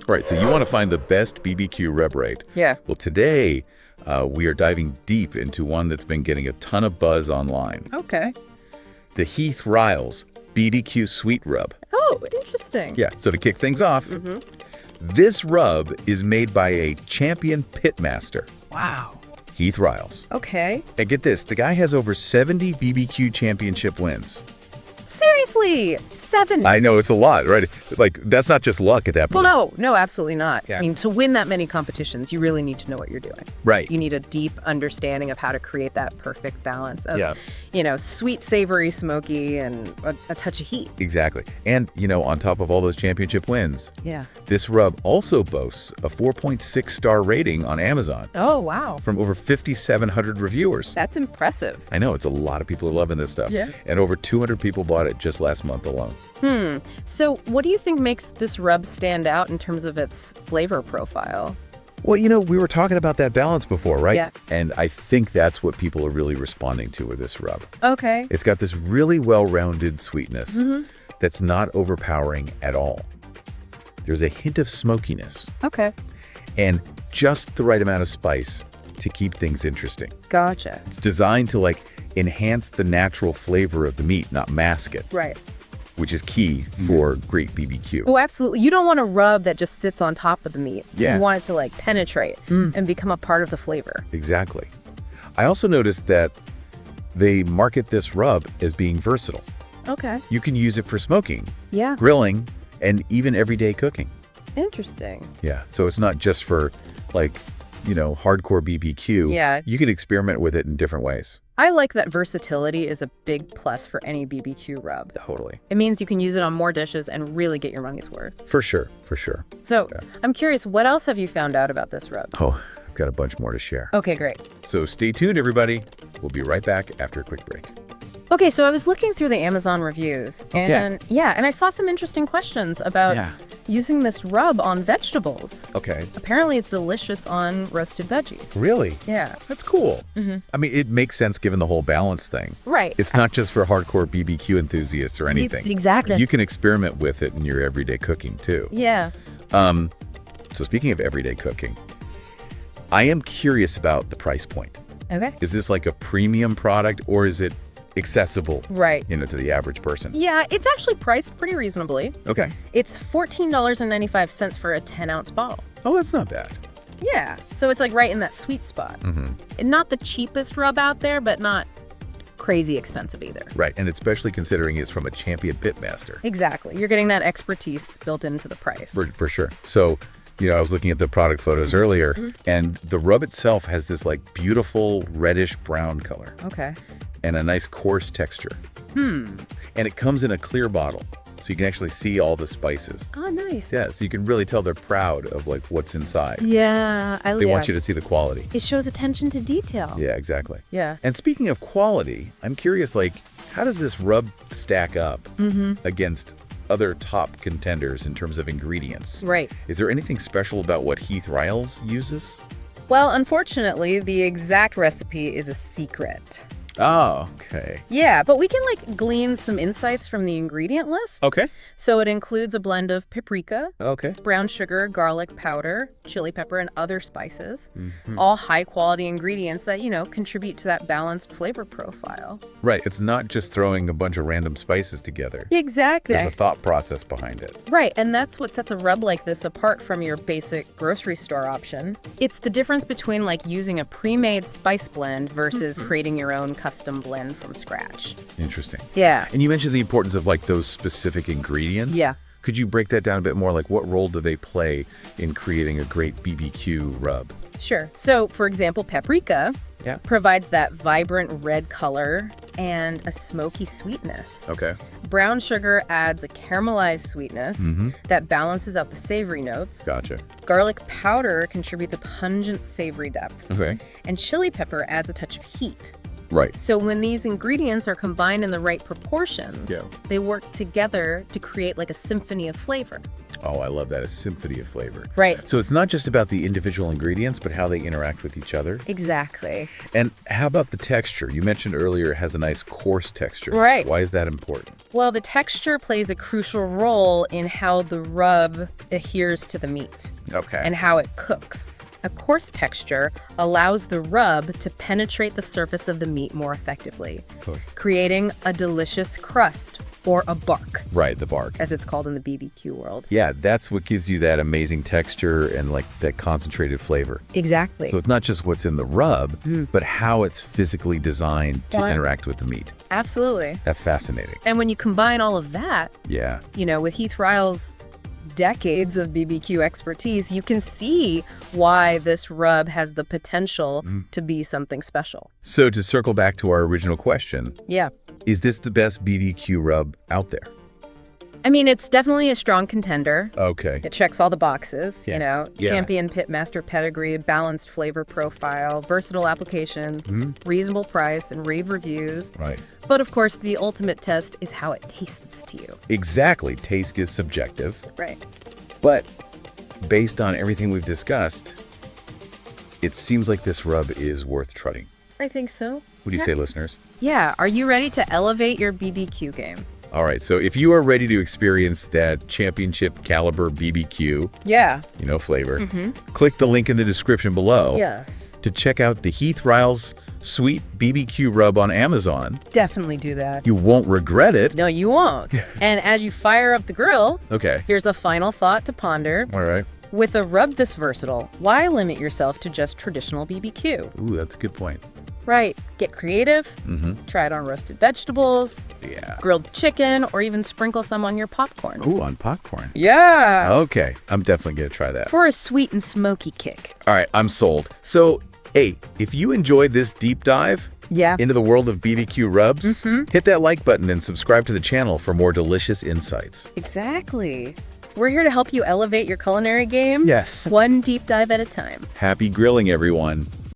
Right, so you want to find the best BBQ rub rate. Yeah. Well, today we are diving deep into one that's been getting a ton of buzz online. Okay. The Heath Riles BBQ Sweet Rub. Oh, interesting. Yeah, so to kick things off, this rub is made by a champion pitmaster, Wow. Heath Riles. Okay. And get this, the guy has over 70 BBQ championship wins. Seriously, 7. I know, it's a lot, right? Like, that's not just luck at that point. Well, no, absolutely not. Yeah. I mean, to win that many competitions, you really need to know what you're doing. Right. You need a deep understanding of how to create that perfect balance of, Yeah. Sweet, savory, smoky, and a touch of heat. Exactly. And, on top of all those championship wins, Yeah. this rub also boasts a 4.6-star rating on Amazon Oh, wow. from over 5,700 reviewers. That's impressive. I know, it's a lot of people are loving this stuff. Yeah. And over 200 people bought it just last month alone. So what do you think makes this rub stand out in terms of its flavor profile? Well, we were talking about that balance before, right? Yeah. And I think that's what people are really responding to with this rub. Okay. It's got this really well-rounded sweetness that's not overpowering at all. There's a hint of smokiness Okay. and just the right amount of spice to keep things interesting. Gotcha. It's designed to enhance the natural flavor of the meat, not mask it, Right. which is key for great BBQ. Oh, absolutely. You don't want a rub that just sits on top of the meat. Yeah. You want it to penetrate and become a part of the flavor. Exactly. I also noticed that they market this rub as being versatile. Okay. You can use it for smoking, Yeah. grilling, and even everyday cooking. Interesting. Yeah, so it's not just for hardcore BBQ. Yeah. You can experiment with it in different ways. I like that versatility is a big plus for any BBQ rub. Totally. It means you can use it on more dishes and really get your money's worth. For sure, for sure. So I'm curious, what else have you found out about this rub? Oh, I've got a bunch more to share. Okay, great. So stay tuned, everybody. We'll be right back after a quick break. Okay, so I was looking through the Amazon reviews, and Okay. and I saw some interesting questions about using this rub on vegetables. Okay. Apparently, it's delicious on roasted veggies. Really? Yeah. That's cool. I mean, it makes sense given the whole balance thing. Right. It's not just for hardcore BBQ enthusiasts or anything. Exactly. You can experiment with it in your everyday cooking, too. Yeah. So speaking of everyday cooking, I am curious about the price point. Okay. Is this like a premium product or is it accessible, Right. to the average person? Yeah, it's actually priced pretty reasonably. Okay. It's $14.95 for a 10-ounce bottle. Oh, that's not bad. Yeah. So it's right in that sweet spot. And not the cheapest rub out there, but not crazy expensive either. Right, and especially considering it's from a champion pitmaster. Exactly. You're getting that expertise built into the price. For sure. So, I was looking at the product photos earlier, and the rub itself has this beautiful reddish brown color Okay. and a nice coarse texture. And it comes in a clear bottle, so you can actually see all the spices. Oh, nice. Yeah, so you can really tell they're proud of what's inside. Yeah. They want you to see the quality. It shows attention to detail. Yeah, exactly. Yeah. And speaking of quality, I'm curious, how does this rub stack up against other top contenders in terms of ingredients? Right. Is there anything special about what Heath Riles uses? Well, unfortunately, the exact recipe is a secret. Oh, okay. Yeah, but we can glean some insights from the ingredient list. Okay. So it includes a blend of paprika, Okay. brown sugar, garlic powder, chili pepper, and other spices. All high-quality ingredients that, contribute to that balanced flavor profile. Right. It's not just throwing a bunch of random spices together. Exactly. There's a thought process behind it. Right, and that's what sets a rub like this apart from your basic grocery store option. It's the difference between using a pre-made spice blend versus creating your own custom blend from scratch. Interesting. Yeah. And you mentioned the importance of those specific ingredients. Yeah. Could you break that down a bit more? What role do they play in creating a great BBQ rub? Sure. So, for example, paprika Yeah. provides that vibrant red color and a smoky sweetness. Okay. Brown sugar adds a caramelized sweetness that balances out the savory notes. Gotcha. Garlic powder contributes a pungent savory depth. Okay. And chili pepper adds a touch of heat. Right. So when these ingredients are combined in the right proportions, they work together to create like a symphony of flavor. Oh, I love that. A symphony of flavor. Right. So it's not just about the individual ingredients, but how they interact with each other. Exactly. And how about the texture? You mentioned earlier it has a nice coarse texture. Right. Why is that important? Well, the texture plays a crucial role in how the rub adheres to the meat. Okay. And how it cooks. A coarse texture allows the rub to penetrate the surface of the meat more effectively, creating a delicious crust, or a bark. Right, the bark. As it's called in the BBQ world. Yeah, that's what gives you that amazing texture and like that concentrated flavor. Exactly. So it's not just what's in the rub, but how it's physically designed to interact with the meat. Absolutely. That's fascinating. And when you combine all of that, with Heath Riles' decades of BBQ expertise, you can see why this rub has the potential to be something special. So to circle back to our original question, Yeah. is this the best BBQ rub out there? I mean, it's definitely a strong contender. Okay. It checks all the boxes, Yeah. champion pitmaster pedigree, balanced flavor profile, versatile application, reasonable price, and rave reviews. Right. But of course, the ultimate test is how it tastes to you. Exactly. Taste is subjective. Right. But based on everything we've discussed, it seems like this rub is worth trying. I think so. What do you say, listeners? Yeah. Are you ready to elevate your BBQ game? All right, so if you are ready to experience that championship caliber BBQ, flavor, click the link in the description below to check out the Heath Riles Sweet BBQ Rub on Amazon. Definitely do that. You won't regret it. No, you won't. And as you fire up the grill, Okay. here's a final thought to ponder. All right. With a rub this versatile, why limit yourself to just traditional BBQ? Ooh, that's a good point. Right. Get creative. Try it on roasted vegetables, grilled chicken, or even sprinkle some on your popcorn. Ooh, on popcorn. Yeah. Okay, I'm definitely going to try that. For a sweet and smoky kick. All right, I'm sold. So, hey, if you enjoyed this deep dive into the world of BBQ rubs, hit that like button and subscribe to the channel for more delicious insights. Exactly. We're here to help you elevate your culinary game. Yes. One deep dive at a time. Happy grilling, everyone.